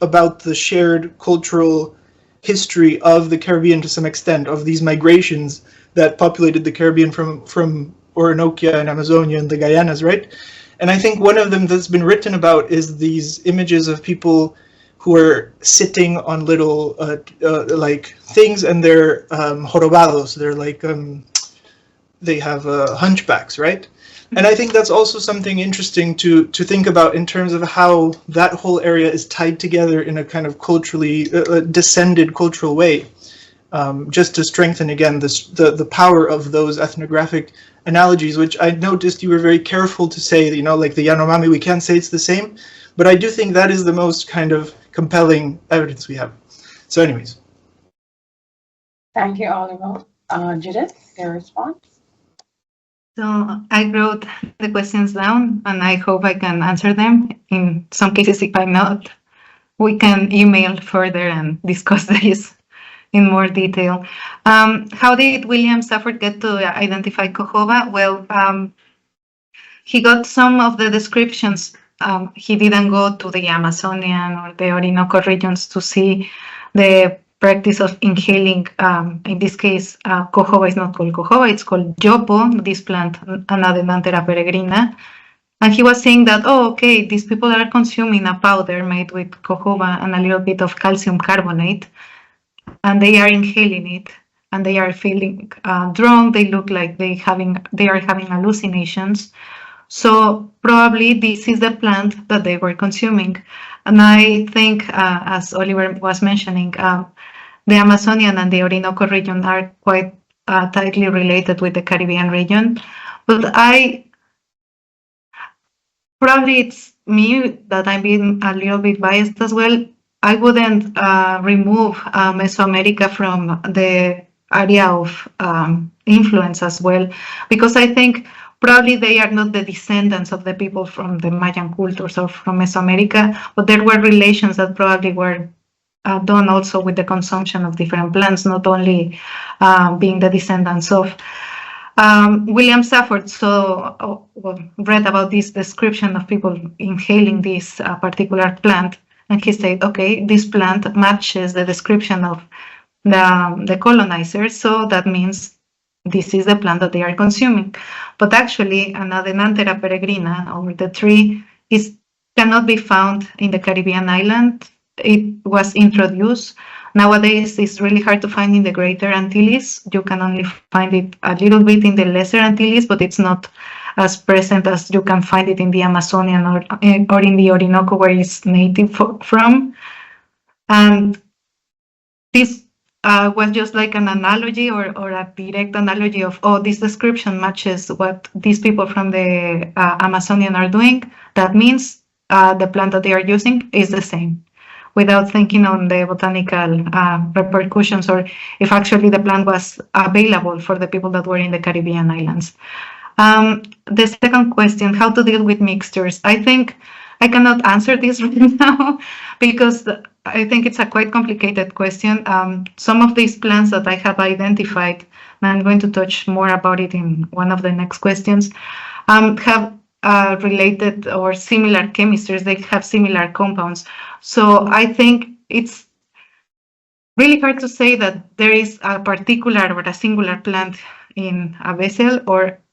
about the shared cultural history of the Caribbean to some extent, of these migrations that populated the Caribbean from Orinoquia and Amazonia and the Guyanas, right? And I think one of them that's been written about is these images of people who are sitting on little like things, and they're jorobados. They're like they have hunchbacks, right? And I think that's also something interesting to think about in terms of how that whole area is tied together in a kind of culturally descended cultural way, just to strengthen again the power of those ethnographic analogies, which I noticed you were very careful to say, you know, like the Yanomami, we can't say it's the same, but I do think that is the most kind of compelling evidence we have. So anyways. Thank you, Oliver. Judith, your response? So I wrote the questions down, and I hope I can answer them. In some cases, if I'm not, we can email further and discuss this in more detail. How did William Stafford get to identify cojoba? Well, he got some of the descriptions. He didn't go to the Amazonian or the Orinoco regions to see the practice of inhaling. In this case, cojoba is not called cojoba, it's called yopo, this plant, Anadenanthera peregrina. And he was saying that, oh, okay, these people are consuming a powder made with cojoba and a little bit of calcium carbonate, and they are inhaling it, and they are feeling drunk. They look like they are having hallucinations. So probably this is the plant that they were consuming. And I think, as Oliver was mentioning, the Amazonian and the Orinoco region are quite tightly related with the Caribbean region. But probably it's me that I'm being a little bit biased as well. I wouldn't remove Mesoamerica from the area of influence as well, because I think probably they are not the descendants of the people from the Mayan cultures or from Mesoamerica, but there were relations that probably were done also with the consumption of different plants, not only being the descendants of William Safford read about this description of people inhaling this particular plant, and he said, okay, this plant matches the description of the colonizers, so that means this is the plant that they are consuming. But actually, an Adenantera peregrina, or the tree, cannot be found in the Caribbean island. It was introduced. Nowadays, it's really hard to find in the Greater Antilles. You can only find it a little bit in the Lesser Antilles, but it's not as present as you can find it in the Amazonian or in the Orinoco, where it's native from. And this was just like an analogy or a direct analogy of, oh, this description matches what these people from the Amazonian are doing. That means the plant that they are using is the same, without thinking on the botanical repercussions or if actually the plant was available for the people that were in the Caribbean islands. The second question, how to deal with mixtures. I think I cannot answer this right now because I think it's a quite complicated question. Some of these plants that I have identified, and I'm going to touch more about it in one of the next questions, have related or similar chemistries. They have similar compounds. So I think it's really hard to say that there is a particular or a singular plant in a vessel,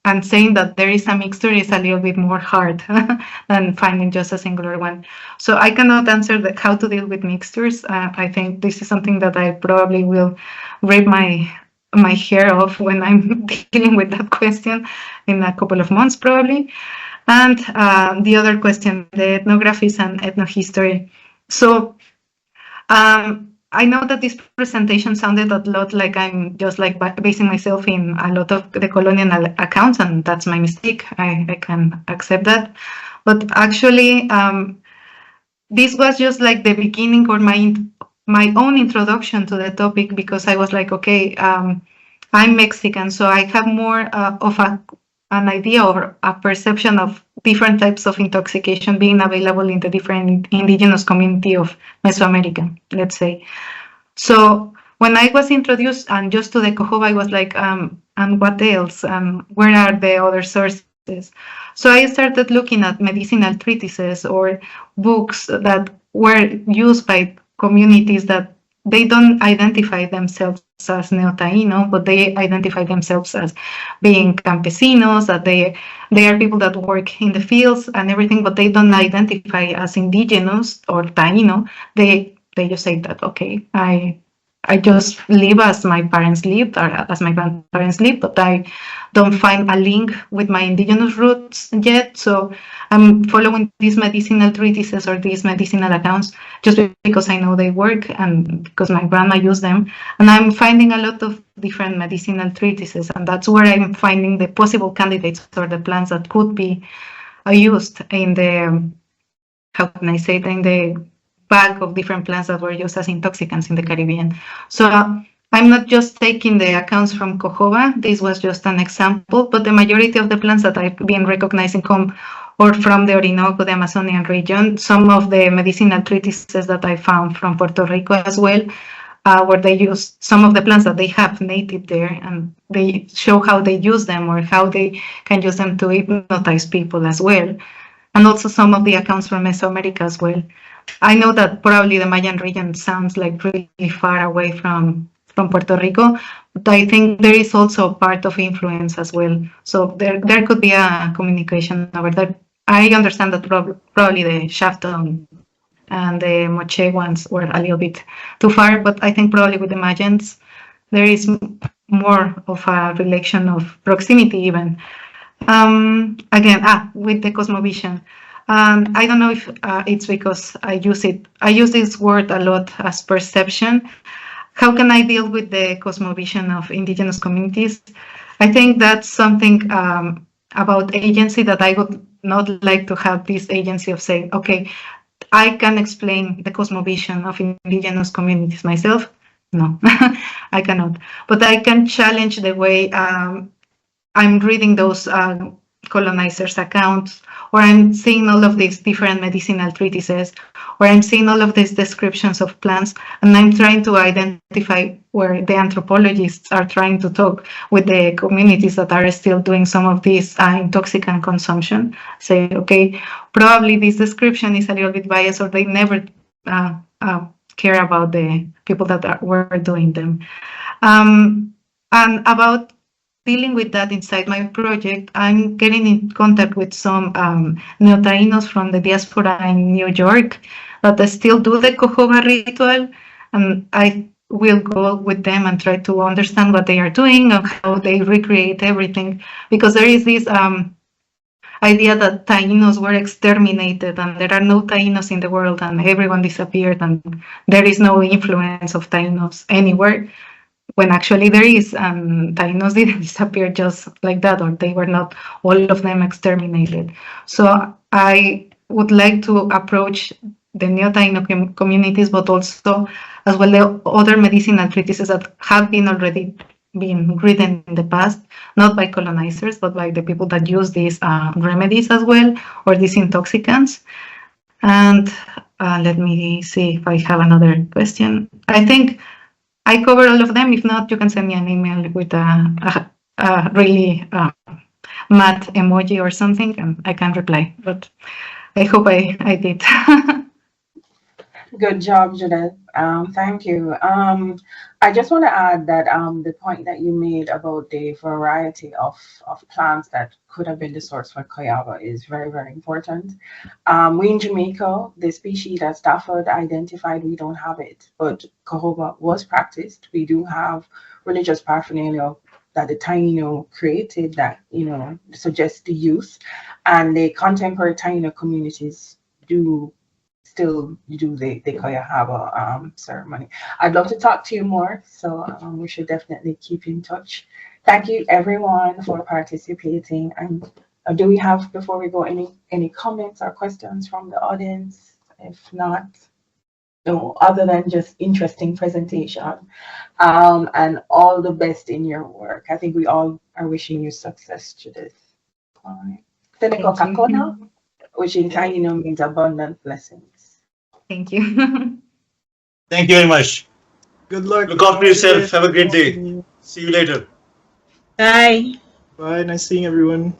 and saying that there is a mixture is a little bit more hard than finding just a singular one. So I cannot answer how to deal with mixtures. I think this is something that I probably will rip my hair off when I'm dealing with that question in a couple of months probably. And the other question, the ethnographies and ethnohistory. So I know that this presentation sounded a lot like I'm just like basing myself in a lot of the colonial accounts, and that's my mistake. I can accept that. But actually, this was just like the beginning or my own introduction to the topic, because I was like, okay, I'm Mexican, so I have more of an idea or a perception of different types of intoxication being available in the different indigenous community of Mesoamerica, let's say. So when I was introduced and just to the Cohoba, I was like, and what else? Where are the other sources? So I started looking at medicinal treatises or books that were used by communities that they don't identify themselves as Neo-Taino, but they identify themselves as being campesinos, that they are people that work in the fields and everything, but they don't identify as indigenous or Taino. They just say that, okay, I just live as my parents lived or as my grandparents lived, but I don't find a link with my indigenous roots yet. So I'm following these medicinal treatises or these medicinal accounts just because I know they work and because my grandma used them. And I'm finding a lot of different medicinal treatises, and that's where I'm finding the possible candidates or the plants that could be used in the, how can I say it, in the bag of different plants that were used as intoxicants in the Caribbean. So I'm not just taking the accounts from Cohoba. This was just an example, but the majority of the plants that I've been recognizing come or from the Orinoco, the Amazonian region. Some of the medicinal treatises that I found from Puerto Rico as well, where they use some of the plants that they have native there, and they show how they use them or how they can use them to hypnotize people as well. And also some of the accounts from Mesoamerica as well. I know that probably the Mayan region sounds like really far away from Puerto Rico, but I think there is also part of influence as well. So there could be a communication over there. I understand that probably the Shafton and the Moche ones were a little bit too far, but I think probably with the Mayans, there is more of a relation of proximity even. Again, with the cosmovision. I don't know if it's because I use this word a lot as perception. how can I deal with the cosmovision of indigenous communities? I think that's something about agency that I would not like to have this agency of saying, okay, I can explain the cosmovision of indigenous communities myself. No, I cannot. But I can challenge the way I'm reading those colonizers' accounts, or I'm seeing all of these different medicinal treatises, or I'm seeing all of these descriptions of plants, and I'm trying to identify where the anthropologists are trying to talk with the communities that are still doing some of this intoxicant consumption. Say, okay, probably this description is a little bit biased, or they never care about the people that were doing them. And about dealing with that inside my project, I'm getting in contact with some Neo-Taínos from the diaspora in New York that still do the cojoba ritual, and I will go with them and try to understand what they are doing and how they recreate everything, because there is this idea that Taínos were exterminated and there are no Taínos in the world and everyone disappeared and there is no influence of Taínos anywhere, when actually there is, and Taínos didn't disappear just like that, or they were not all of them exterminated. So I would like to approach the Neo-Taíno communities, but also as well the other medicinal treatises that have been already been written in the past, not by colonizers, but by the people that use these remedies as well, or these intoxicants. And let me see if I have another question. I think I cover all of them. If not, you can send me an email with a really mad emoji or something, and I can reply. But I hope I did. Good job, Judith. Thank you. I just want to add that the point that you made about the variety of plants that could have been the source for coyoba is very, very important. We in Jamaica, the species that Stafford identified, we don't have it, but coyoba was practiced. We do have religious paraphernalia that the Taino created that, you know, suggests the use, and the contemporary Taino communities do still do the coyoba ceremony. I'd love to talk to you more, so we should definitely keep in touch. Thank you everyone for participating. And do we have, before we go, any comments or questions from the audience? If not, no, other than just interesting presentation, and all the best in your work. I think we all are wishing you success, Judith. All right. Teneko kakona, which in Taino means abundant blessings. Thank you. Thank you very much. Good luck. Look after yourself. Have a great day. See you later. Bye. Bye. Nice seeing everyone.